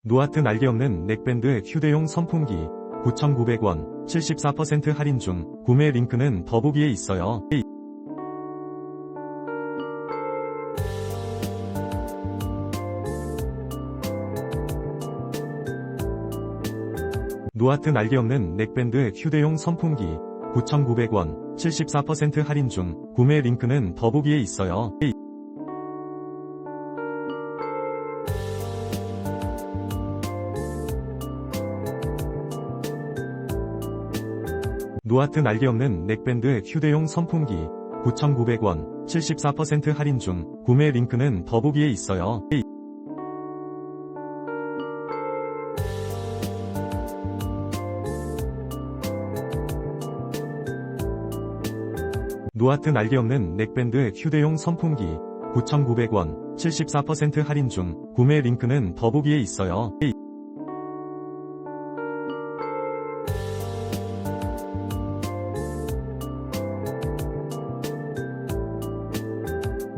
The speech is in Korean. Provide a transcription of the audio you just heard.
노하트 날개없는 넥밴드 휴대용 선풍기 9,900원 74% 할인 중. 구매 링크는 더보기에 있어요. 노하트 날개없는 넥밴드 휴대용 선풍기 9,900원 74% 할인 중. 구매 링크는 더보기에 있어요. 노하트 날개없는 넥밴드 휴대용 선풍기 9,900원 74% 할인 중. 구매 링크는 더보기에 있어요. 노하트 날개없는 넥밴드 휴대용 선풍기 9,900원 74% 할인 중. 구매 링크는 더보기에 있어요.